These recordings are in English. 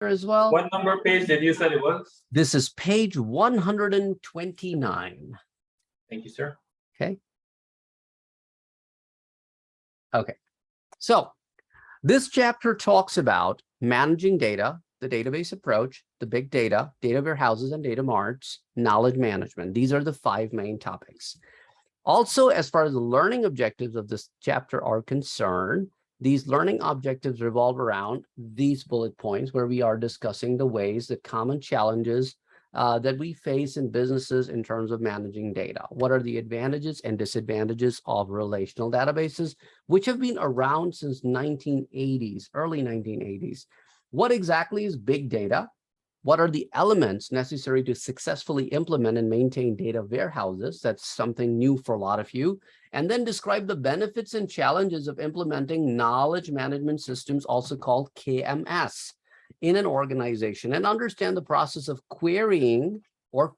as well. What number page did you say it was? This is page 129. Thank you, sir. Okay. Okay. So this chapter talks about managing data, the database approach, the big data, data warehouses and data marts, knowledge management. These are the 5 main topics. Also, as far as the learning objectives of this chapter are concerned, these learning objectives revolve around these bullet points where we are discussing the ways that common challenges that we face in businesses in terms of managing data. What are the advantages and disadvantages of relational databases, which have been around since 1980s, early 1980s? What exactly is big data? What are the elements necessary to successfully implement and maintain data warehouses? That's something new for a lot of you. And then describe the benefits and challenges of implementing knowledge management systems, also called KMS, in an organization, and understand the process of querying or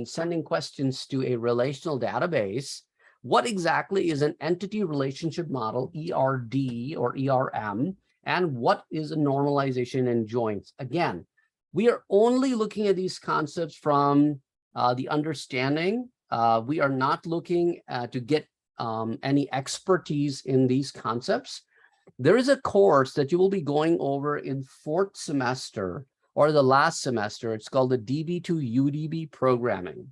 sending questions to a relational database. What exactly is an entity relationship model, ERD or ERM, and what is a normalization and joins? Again, we are only looking at these concepts from the understanding. We are not looking to get any expertise in these concepts. There is a course that you will be going over in 4th semester or the last semester. It's called the DB2 UDB programming.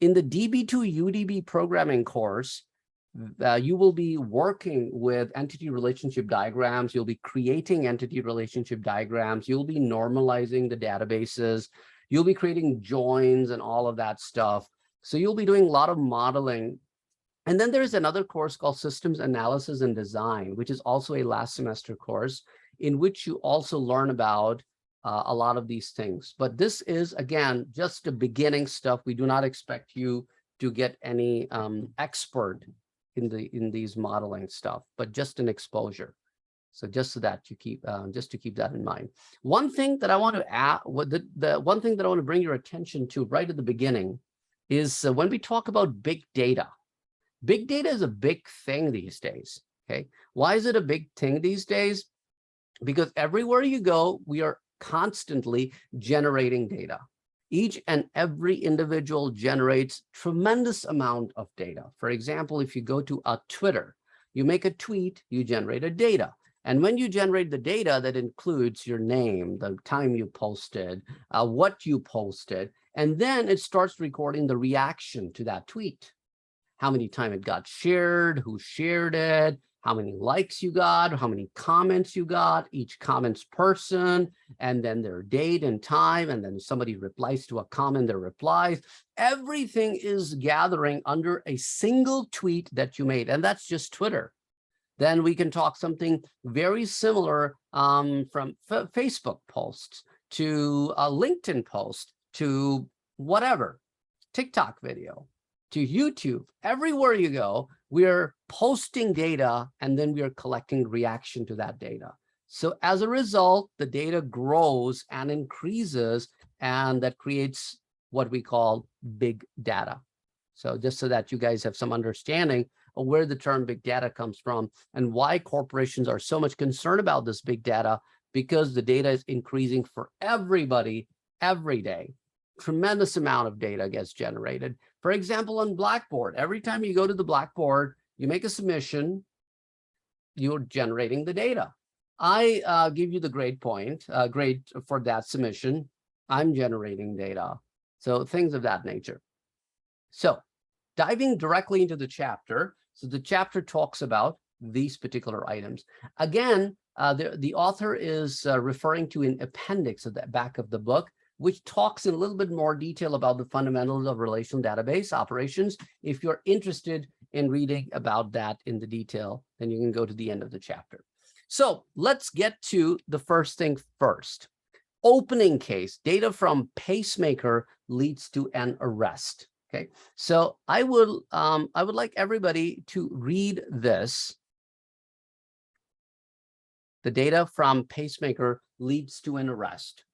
In the DB2 UDB programming course, you will be working with entity relationship diagrams. You'll be creating entity relationship diagrams. You'll be normalizing the databases. You'll be creating joins and all of that stuff. So you'll be doing a lot of modeling. And then there's another course called Systems Analysis and Design, which is also a last semester course in which you also learn about a lot of these things. But this is, again, just the beginning stuff. We do not expect you to get any expert in these modeling stuff, but just an exposure. So just so that you keep just to keep that in mind. One thing that I want to add, the one thing that I want to bring your attention to right at the beginning is when we talk about big data is a big thing these days. Okay, why is it a big thing these days? Because everywhere you go, we are constantly generating data. Each and every individual generates tremendous amount of data. For example, if you go to a Twitter, you make a tweet, you generate a data. And when you generate the data, that includes your name, the time you posted, what you posted, and then it starts recording the reaction to that tweet. How many times it got shared, who shared it, how many likes you got, how many comments you got, each comment's person, and then their date and time, and then somebody replies to a comment, their replies. Everything is gathering under a single tweet that you made, and that's just Twitter. Then we can talk something very similar from Facebook posts to a LinkedIn post to whatever, TikTok video, to YouTube. Everywhere you go, we're posting data and then we are collecting reaction to that data. So as a result, the data grows and increases, and that creates what we call big data. So just so that you guys have some understanding of where the term big data comes from and why corporations are so much concerned about this big data, because the data is increasing for everybody every day. Tremendous amount of data gets generated. For example, on Blackboard, every time you go to the Blackboard, you make a submission, you're generating the data. I give you the grade point, grade for that submission. I'm generating data. So things of that nature. So diving directly into the chapter. So the chapter talks about these particular items. Again, the author is referring to an appendix at the back of the book, which talks in a little bit more detail about the fundamentals of relational database operations. If you're interested in reading about that in the detail, then you can go to the end of the chapter. So let's get to the first thing first. Opening case, data from pacemaker leads to an arrest. Okay, so I would like everybody to read this. The data from pacemaker leads to an arrest.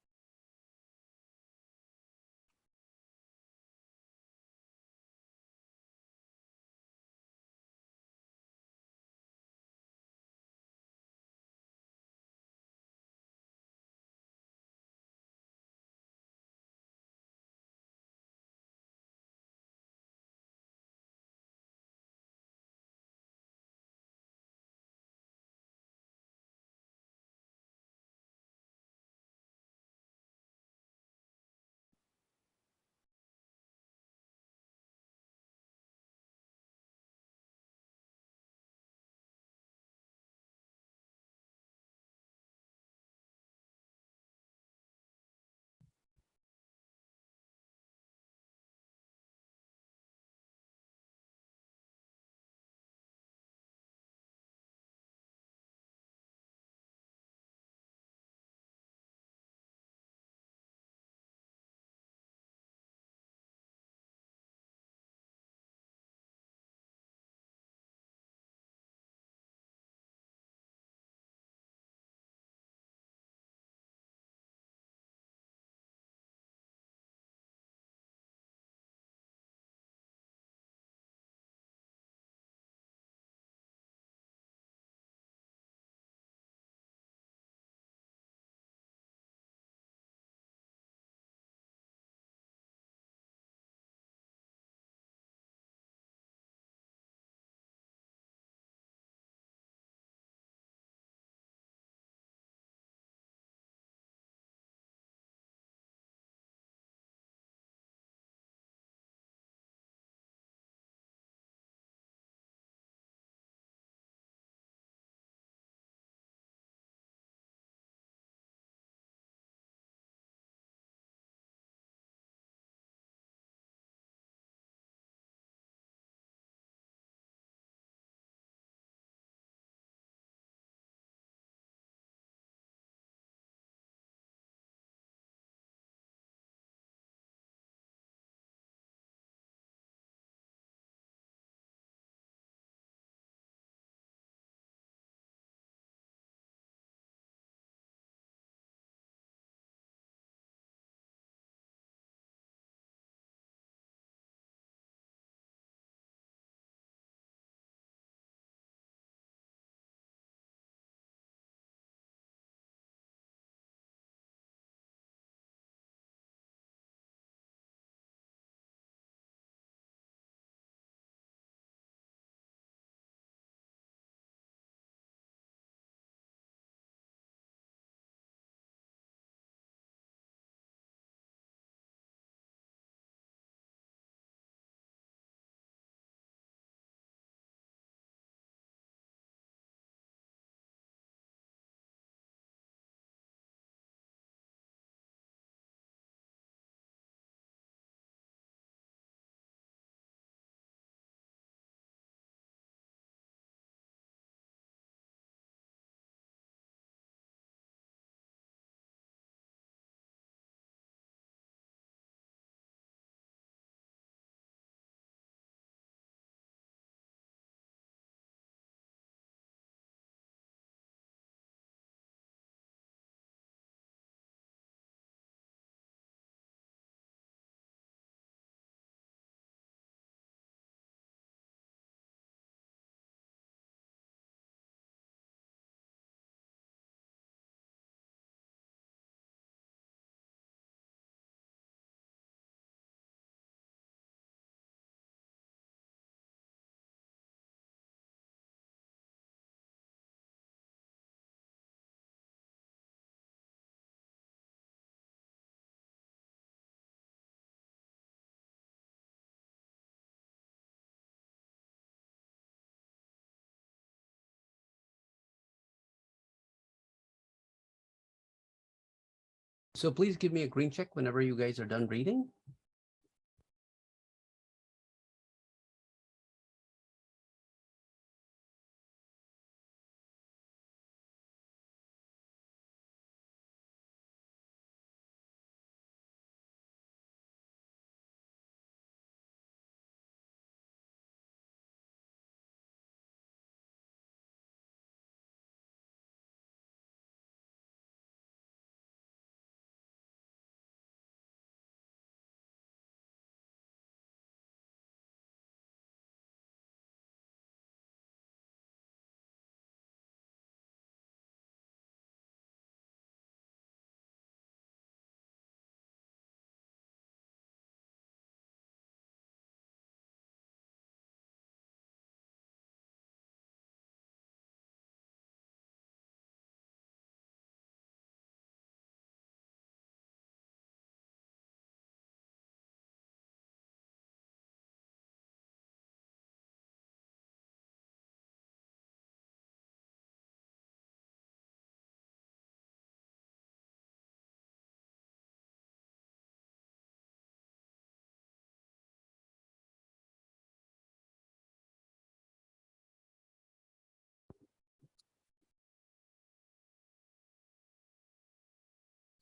So please give me a green check whenever you guys are done reading.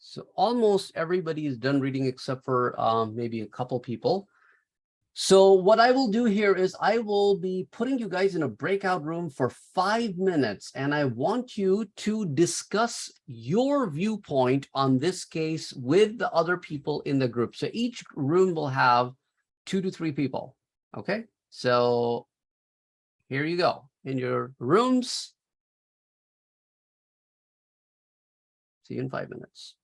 So almost everybody is done reading except for maybe a couple people. So what I will do here is I will be putting you guys in a breakout room for 5 minutes, and I want you to discuss your viewpoint on this case with the other people in the group. So each room will have 2 to 3 people. Okay, so here you go in your rooms. See you in 5 minutes.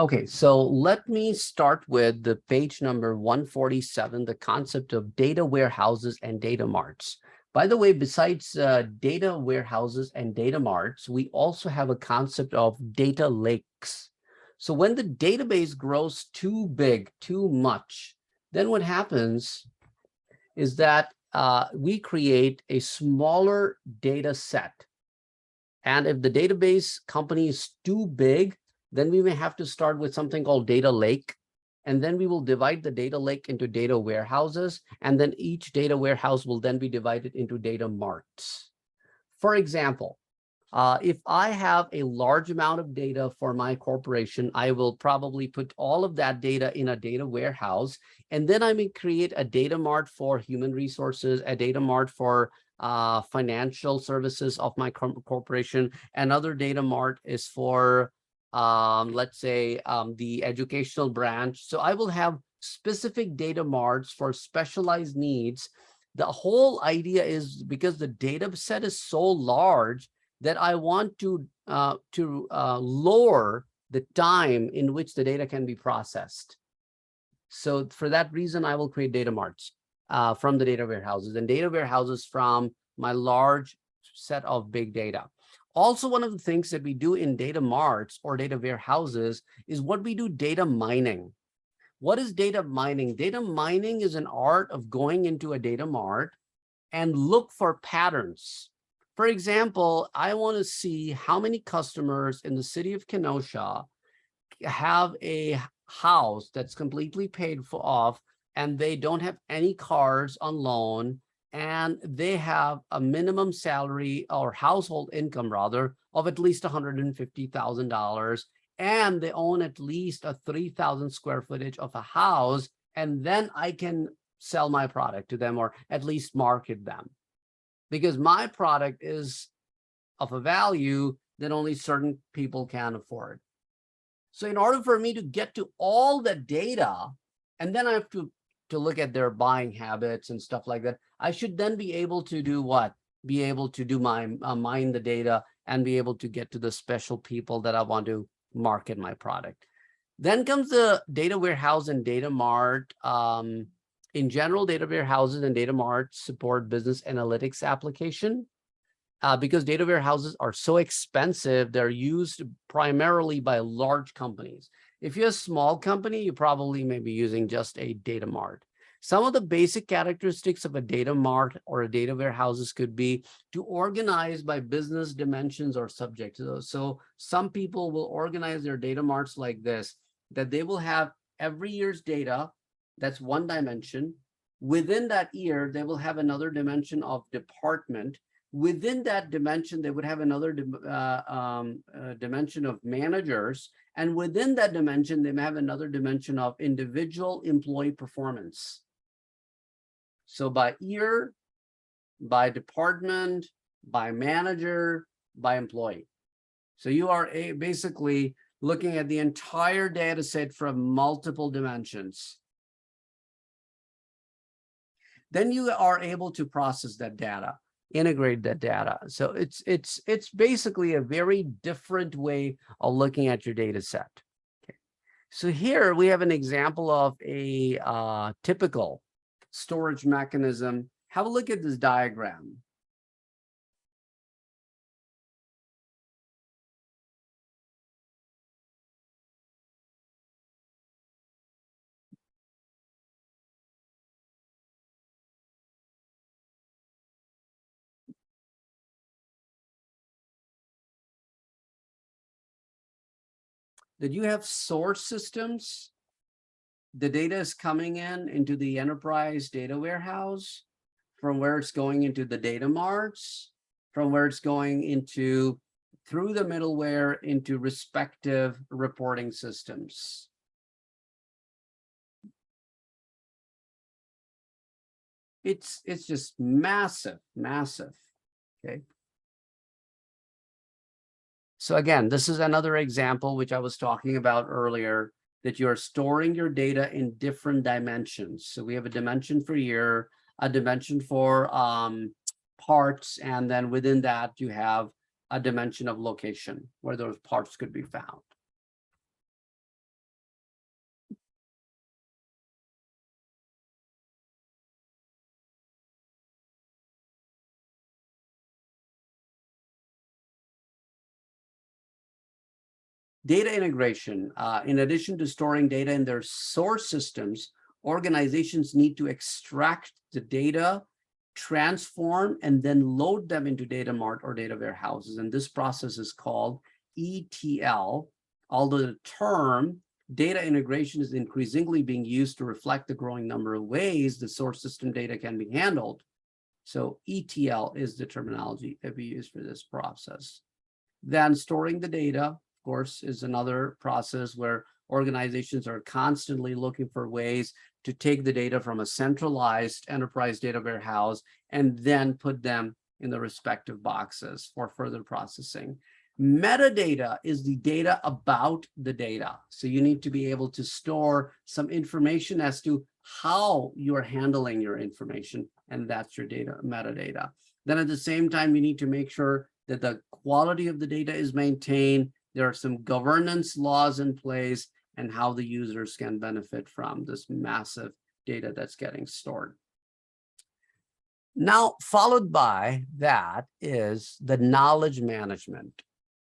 Okay, so let me start with the page number 147, the concept of data warehouses and data marts. By the way, besides data warehouses and data marts, we also have a concept of data lakes. So when the database grows too big, too much, then what happens is that we create a smaller data set. And if the database company is too big, then we may have to start with something called data lake. And then we will divide the data lake into data warehouses. And then each data warehouse will then be divided into data marts. For example, if I have a large amount of data for my corporation, I will probably put all of that data in a data warehouse. And then I may create a data mart for human resources, a data mart for financial services of my corporation. Another data mart is for, let's say, the educational branch. So I will have specific data marts for specialized needs. The whole idea is because the data set is so large that I want to lower the time in which the data can be processed. So for that reason, I will create data marts from the data warehouses and data warehouses from my large set of big data. Also, one of the things that we do in data marts or data warehouses is what we do data mining. What is data mining? Data mining is an art of going into a data mart and look for patterns. For example, I want to see how many customers in the city of Kenosha have a house that's completely paid for off, and they don't have any cars on loan, and they have a minimum salary or household income rather of at least $150,000, and they own at least a 3,000 square footage of a house, and then I can sell my product to them or at least market them, because my product is of a value that only certain people can afford. So in order for me to get to all the data, and then I have to look at their buying habits and stuff like that, I should then be able to do what? Be able to do my mine the data and be able to get to the special people that I want to market my product. Then comes the data warehouse and data mart. In general, data warehouses and data marts support business analytics application. Because data warehouses are so expensive, they're used primarily by large companies. If you're a small company, you probably may be using just a data mart. Some of the basic characteristics of a data mart or a data warehouses could be to organize by business dimensions or subjects. So some people will organize their data marts like this, that they will have every year's data. That's one dimension. Within that year, they will have another dimension of department. Within that dimension, they would have another dimension of managers. And within that dimension, they may have another dimension of individual employee performance. So by year, by department, by manager, by employee. So you are basically looking at the entire data set from multiple dimensions. Then you are able to process that data, integrate that data. So it's basically a very different way of looking at your data set. Okay. So here we have an example of a typical storage mechanism. Have a look at this diagram. That you have source systems. The data is coming into the enterprise data warehouse, from where it's going into the data marts, from where it's going into through the middleware into respective reporting systems. It's just massive, massive. Okay. So again, this is another example which I was talking about earlier, that you're storing your data in different dimensions. So we have a dimension for year, a dimension for parts, and then within that you have a dimension of location where those parts could be found. Data integration. In addition to storing data in their source systems, organizations need to extract the data, transform, and then load them into data mart or data warehouses. And this process is called ETL, although the term data integration is increasingly being used to reflect the growing number of ways the source system data can be handled. So ETL is the terminology that we use for this process. Then storing the data, of course, is another process where organizations are constantly looking for ways to take the data from a centralized enterprise data warehouse and then put them in the respective boxes for further processing. Metadata is the data about the data. So you need to be able to store some information as to how you're handling your information, and that's your data, metadata. Then at the same time, you need to make sure that the quality of the data is maintained. There are some governance laws in place, and how the users can benefit from this massive data that's getting stored. Now, followed by that is the knowledge management.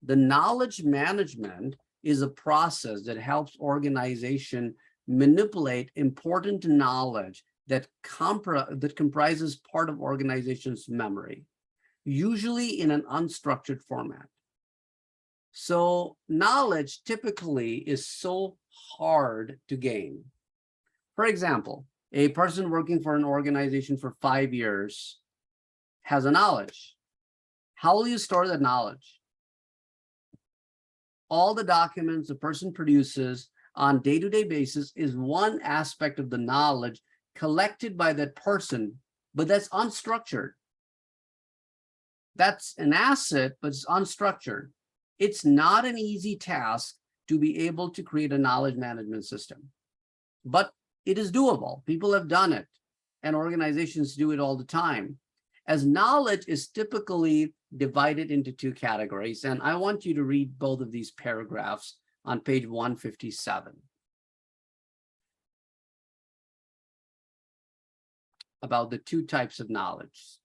The knowledge management is a process that helps organization manipulate important knowledge that comprises part of organization's memory, usually in an unstructured format. So knowledge typically is so hard to gain. For example, a person working for an organization for 5 years has a knowledge. How will you store that knowledge? All the documents the person produces on day-to-day basis is one aspect of the knowledge collected by that person, but that's unstructured. That's an asset, but it's unstructured. It's not an easy task to be able to create a knowledge management system, but it is doable. People have done it, and organizations do it all the time. As knowledge is typically divided into 2 categories, and I want you to read both of these paragraphs on page 157 about the 2 types of knowledge.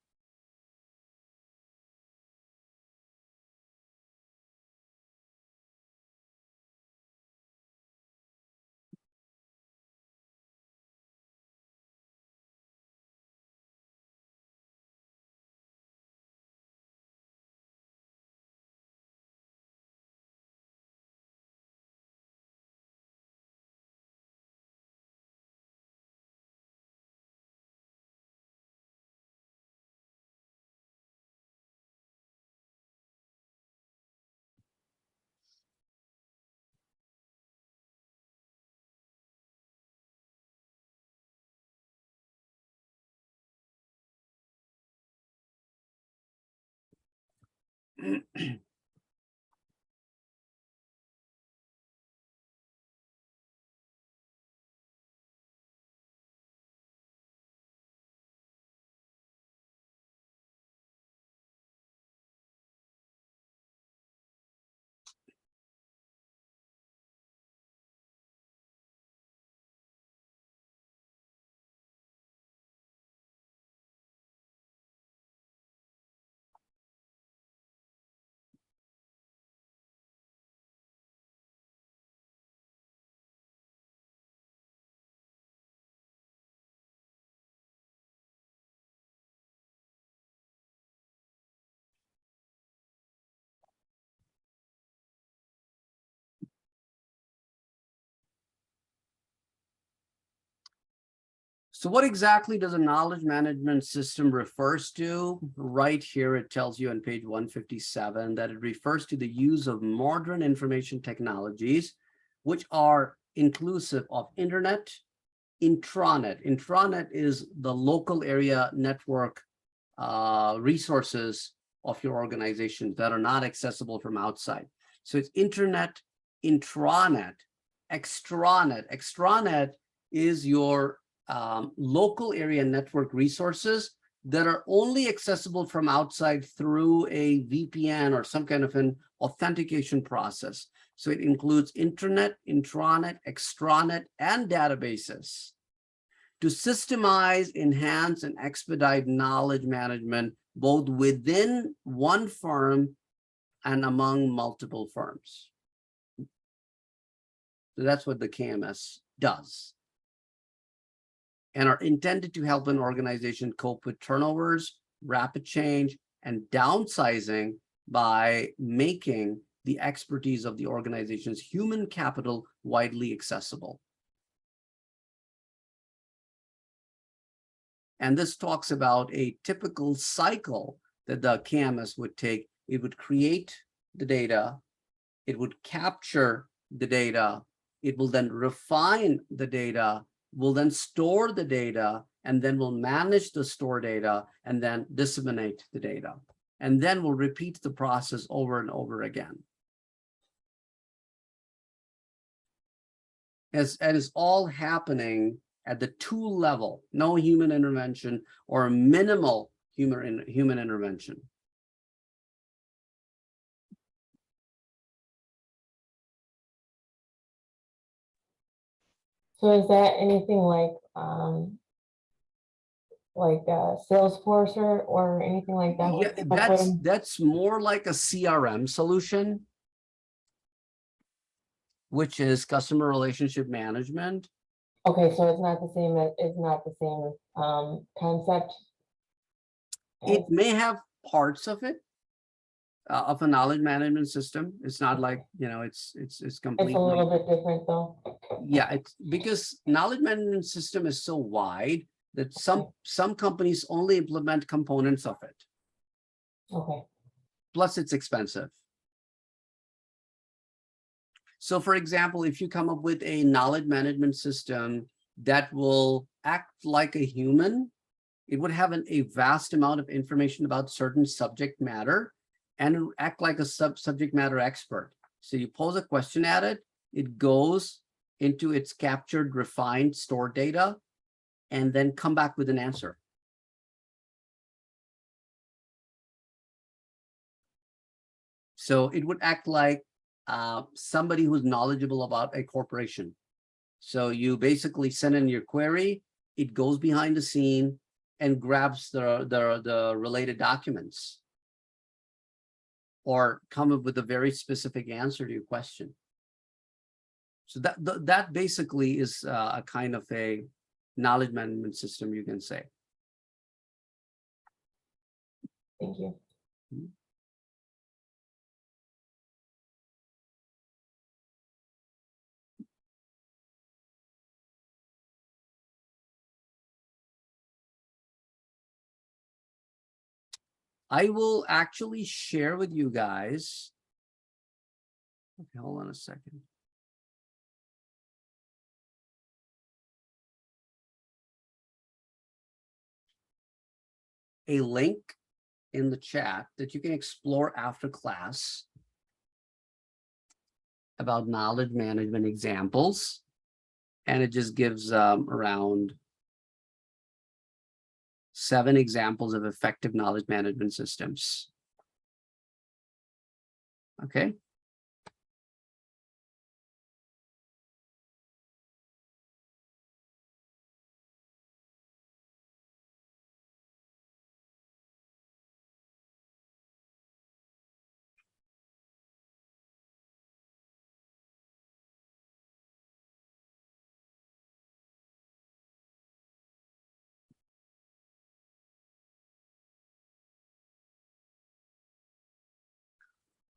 So what exactly does a knowledge management system refers to? Right here, it tells you on page 157 that it refers to the use of modern information technologies, which are inclusive of internet, intranet. Intranet is the local area network resources of your organization that are not accessible from outside. So it's internet, intranet, extranet. Extranet is your local area network resources that are only accessible from outside through a VPN or some kind of an authentication process. So it includes internet, intranet, extranet, and databases to systemize, enhance, and expedite knowledge management, both within one firm and among multiple firms. So that's what the KMS does, and are intended to help an organization cope with turnovers, rapid change, and downsizing by making the expertise of the organization's human capital widely accessible. And this talks about a typical cycle that the KMS would take. It would create the data, it would capture the data, it will then refine the data, will then store the data, and then will manage the store data, and then disseminate the data. And then we'll repeat the process over and over again. And it's all happening at the tool level, no human intervention or minimal human intervention. So is that anything like Salesforce or anything like that? Yeah, that's more like a CRM solution, which is customer relationship management. Okay, so it's not the same. It's not the same concept. It may have parts of it, of a knowledge management system. It's not like, it's completely. It's a little bit different though. Yeah, it's because knowledge management system is so wide that some companies only implement components of it. Okay. Plus it's expensive. So for example, if you come up with a knowledge management system that will act like a human, it would have a vast amount of information about certain subject matter and act like a subject matter expert. So you pose a question at it, it goes into its captured, refined, stored data, and then come back with an answer. So it would act like somebody who's knowledgeable about a corporation. So you basically send in your query, it goes behind the scene and grabs the related documents or come up with a very specific answer to your question. So that basically is a kind of a knowledge management system, you can say. Thank you. I will actually share with you guys. Okay, hold on a second. A link in the chat that you can explore after class about knowledge management examples. And it just gives around 7 examples of effective knowledge management systems. Okay.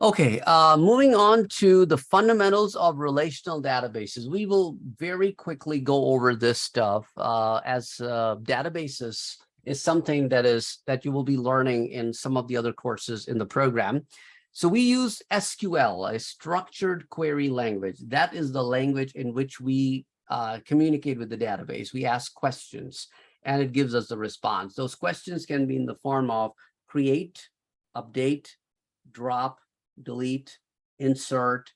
Okay, moving on to the fundamentals of relational databases. We will very quickly go over this stuff as databases is something that you will be learning in some of the other courses in the program. So we use SQL, a structured query language. That is the language in which we communicate with the database. We ask questions and it gives us the response. Those questions can be in the form of create, update, drop, delete, insert,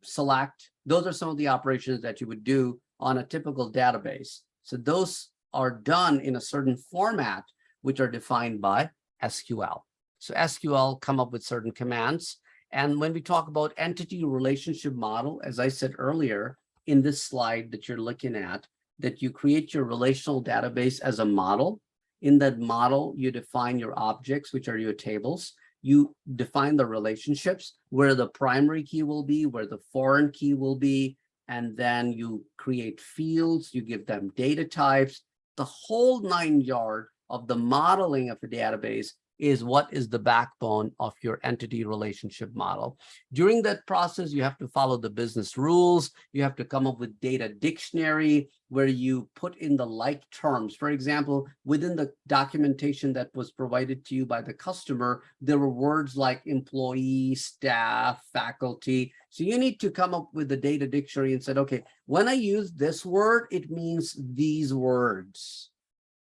select. Those are some of the operations that you would do on a typical database. So those are done in a certain format, which are defined by SQL. So SQL come up with certain commands. And when we talk about entity relationship model, as I said earlier, in this slide that you're looking at, that you create your relational database as a model. In that model, you define your objects, which are your tables. You define the relationships, where the primary key will be, where the foreign key will be, and then you create fields, you give them data types. The whole 9 yards of the modeling of a database is what is the backbone of your entity relationship model. During that process, you have to follow the business rules. You have to come up with data dictionary where you put in the like terms. For example, within the documentation that was provided to you by the customer, there were words like employee, staff, faculty. So you need to come up with the data dictionary and said, okay, when I use this word, it means these words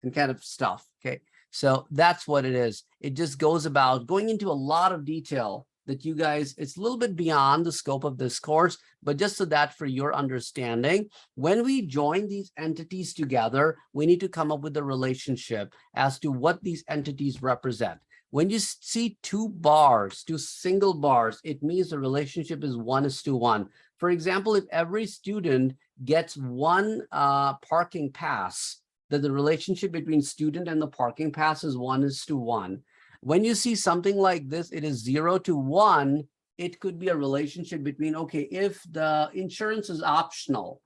and kind of stuff. Okay. So that's what it is. It just goes about going into a lot of detail that you guys, it's a little bit beyond the scope of this course, but just so that for your understanding, when we join these entities together, we need to come up with a relationship as to what these entities represent. When you see 2 bars, 2 single bars, it means the relationship is 1:1. For example, if every student gets 1 parking pass, that the relationship between student and the parking pass is 1:1. When you see something like this, it is 0:1. It could be a relationship between, okay, if the insurance is optional,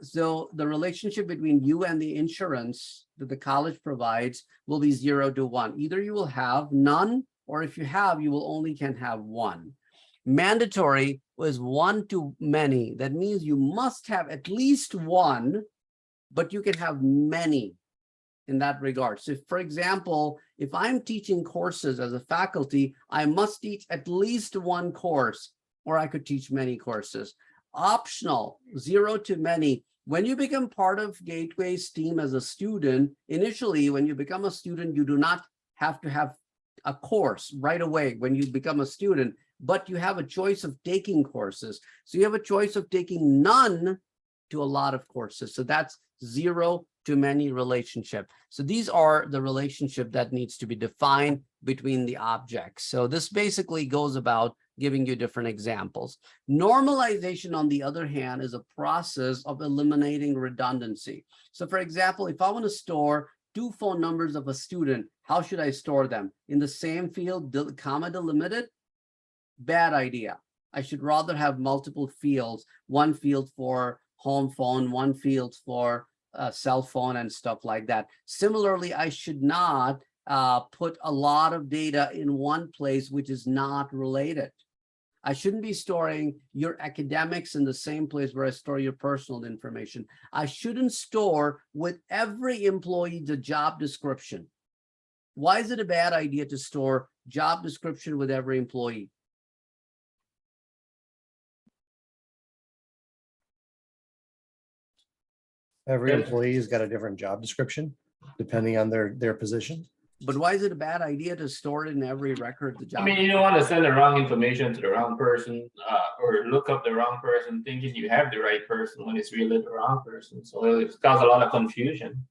so the relationship between you and the insurance that the college provides will be 0:1. Either you will have none, or if you have, you will only can have 1. Mandatory was 1-many. That means you must have at least 1, but you can have many in that regard. So for example, if I'm teaching courses as a faculty, I must teach at least 1 course, or I could teach many courses. Optional, 0-many. When you become part of Gateway's team as a student, initially, when you become a student, you do not have to have a course right away when you become a student, but you have a choice of taking courses. So you have a choice of taking none to a lot of courses. So that's 0-many relationship. So these are the relationship that needs to be defined between the objects. So this basically goes about giving you different examples. Normalization, on the other hand, is a process of eliminating redundancy. So for example, if I want to store 2 phone numbers of a student, how should I store them? In the same field, comma delimited? Bad idea. I should rather have multiple fields, 1 field for home phone, 1 field for cell phone and stuff like that. Similarly, I should not put a lot of data in 1 place which is not related. I shouldn't be storing your academics in the same place where I store your personal information. I shouldn't store with every employee the job description. Why is it a bad idea to store job description with every employee? Every Yeah. employee's got a different job description. depending on their position. But why is it a bad idea to store it in every record? The job. I mean, you don't want to send the wrong information to the wrong person, or look up the wrong person thinking you have the right person when it's really the wrong person. So it's caused a lot of confusion.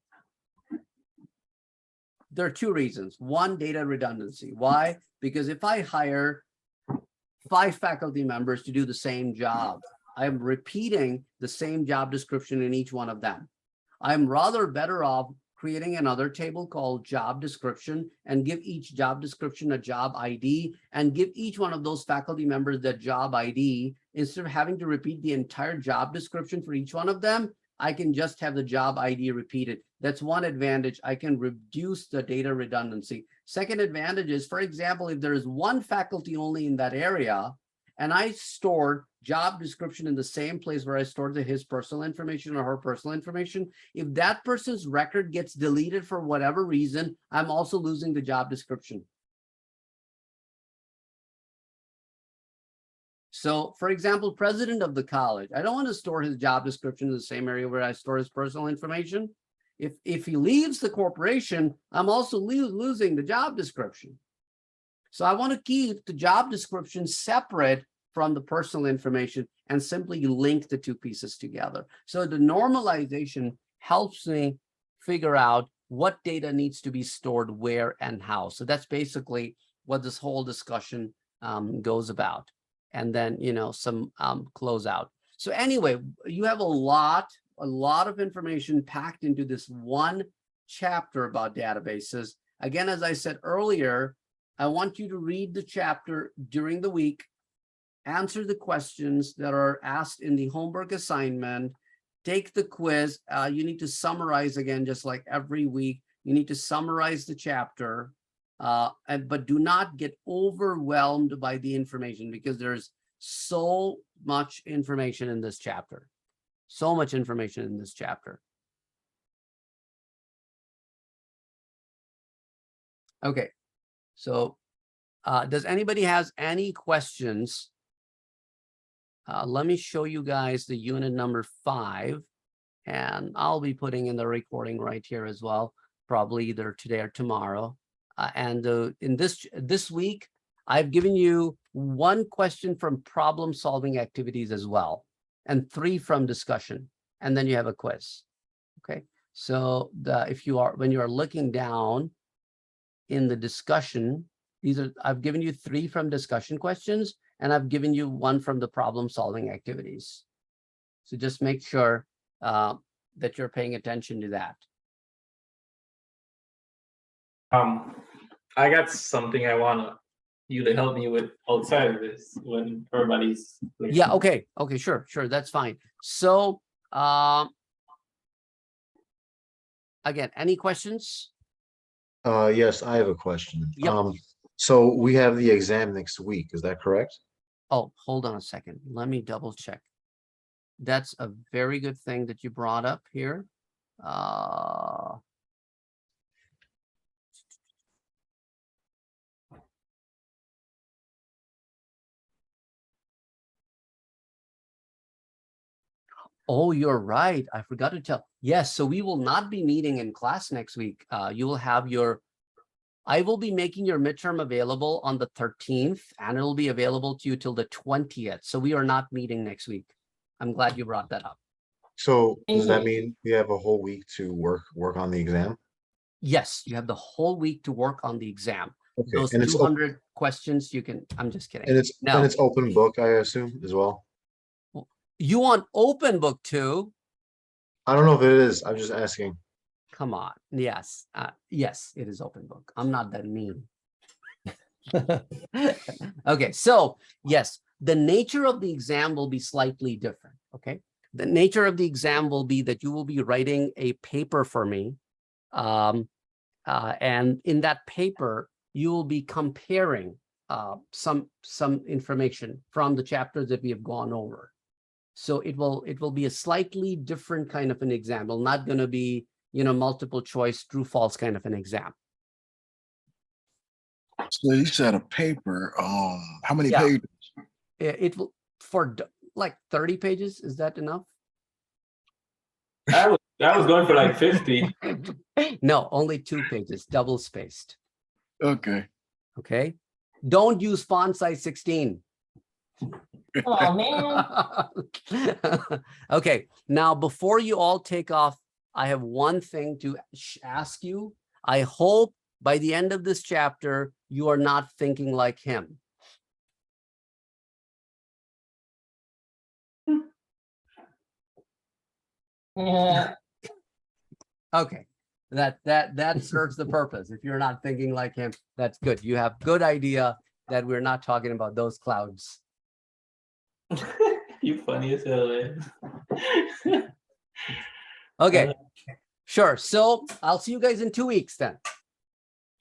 There are two reasons. One, data redundancy. Why? Because if I hire 5 faculty members to do the same job, I'm repeating the same job description in each one of them. I'm rather better off creating another table called job description and give each job description a job ID and give each one of those faculty members that job ID. Instead of having to repeat the entire job description for each one of them, I can just have the job ID repeated. That's one advantage. I can reduce the data redundancy. Second advantage is, for example, if there is one faculty only in that area, and I stored job description in the same place where I stored his personal information or her personal information, if that person's record gets deleted for whatever reason, I'm also losing the job description. So, for example, president of the college, I don't want to store his job description in the same area where I store his personal information. If he leaves the corporation, I'm also losing the job description. So I want to keep the job description separate from the personal information and simply link the two pieces together. So the normalization helps me figure out what data needs to be stored where and how. So that's basically what this whole discussion goes about. And then, some closeout. So anyway, you have a lot of information packed into this one chapter about databases. Again, as I said earlier, I want you to read the chapter during the week, answer the questions that are asked in the homework assignment, take the quiz. You need to summarize again, just like every week. You need to summarize the chapter, but do not get overwhelmed by the information because there's so much information in this chapter. So much information in this chapter. Okay. So does anybody has any questions? Let me show you guys the unit number 5, and I'll be putting in the recording right here as well, probably either today or tomorrow. And in this week, I've given you 1 question from problem solving activities as well, and 3 from discussion, and then you have a quiz. Okay, so when you are looking down in the discussion, I've given you 3 from discussion questions, and I've given you 1 from the problem solving activities. So just make sure that you're paying attention to that. I got something I want you to help me with outside of this when everybody's listening. Yeah, okay, sure, that's fine. So again, any questions? Yes, I have a question. Yep. So we have the exam next week, is that correct? Oh, hold on a second. Let me double check. That's a very good thing that you brought up here. Oh, you're right. I forgot to tell. Yes, so we will not be meeting in class next week. You will have I will be making your midterm available on the 13th, and it will be available to you till the 20th. So we are not meeting next week. I'm glad you brought that up. So does that mean we have a whole week to work on the exam? Yes, you have the whole week to work on the exam. Okay, Those and it's 200 questions you can, I'm just kidding. and it's open book, I assume, as well. You want open book too? I don't know if it is. I'm just asking. Come on. Yes. Yes, it is open book. I'm not that mean. Okay. So yes, the nature of the exam will be slightly different. Okay. The nature of the exam will be that you will be writing a paper for me. And in that paper, you will be comparing some information from the chapters that we have gone over. So it will be a slightly different kind of an exam. Well, not going to be, multiple choice, true, false kind of an exam. So you said a paper. How many pages? It will for like 30 pages. Is that enough? I would That was going for like 50. No, only 2 pages, double spaced. Okay. Okay. Don't use font size 16. Oh, man. Okay. Now, before you all take off, I have one thing to ask you. I hope by the end of this chapter, you are not thinking like him. Yeah. Okay. That serves the purpose. If you're not thinking like him, that's good. You have good idea that we're not talking about those clouds. You funny as hell, man. Okay. Sure. So I'll see you guys in 2 weeks then.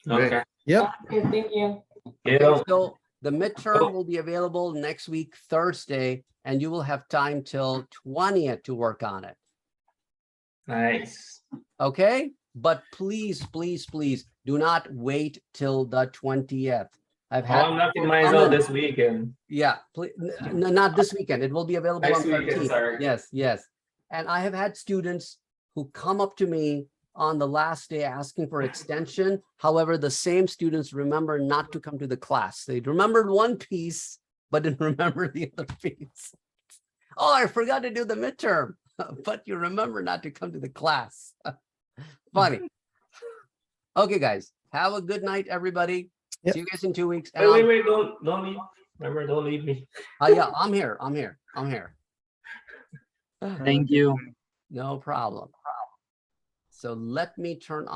Okay. Yep. Okay, thank you. Yeah. So the midterm will be available next week, Thursday, and you will have time till 20th to work on it. Nice. Okay. But please, please, please do not wait till the 20th. I've Oh, had I'm knocking people mine come out in. this weekend. Yeah, please, not this weekend. It will be available Next on weekend, 13th. sorry. Yes, yes. And I have had students who come up to me on the last day asking for extension. However, the same students remember not to come to the class. They remembered one piece, but didn't remember the other piece. Oh, I forgot to do the midterm, but you remember not to come to the class. Funny. Okay, guys, have a good night, everybody. Yep. See you guys in 2 weeks. And Wait, don't leave. Remember, don't leave me. yeah, I'm here. I'm here. I'm here. Thank you. No problem. So let me turn on.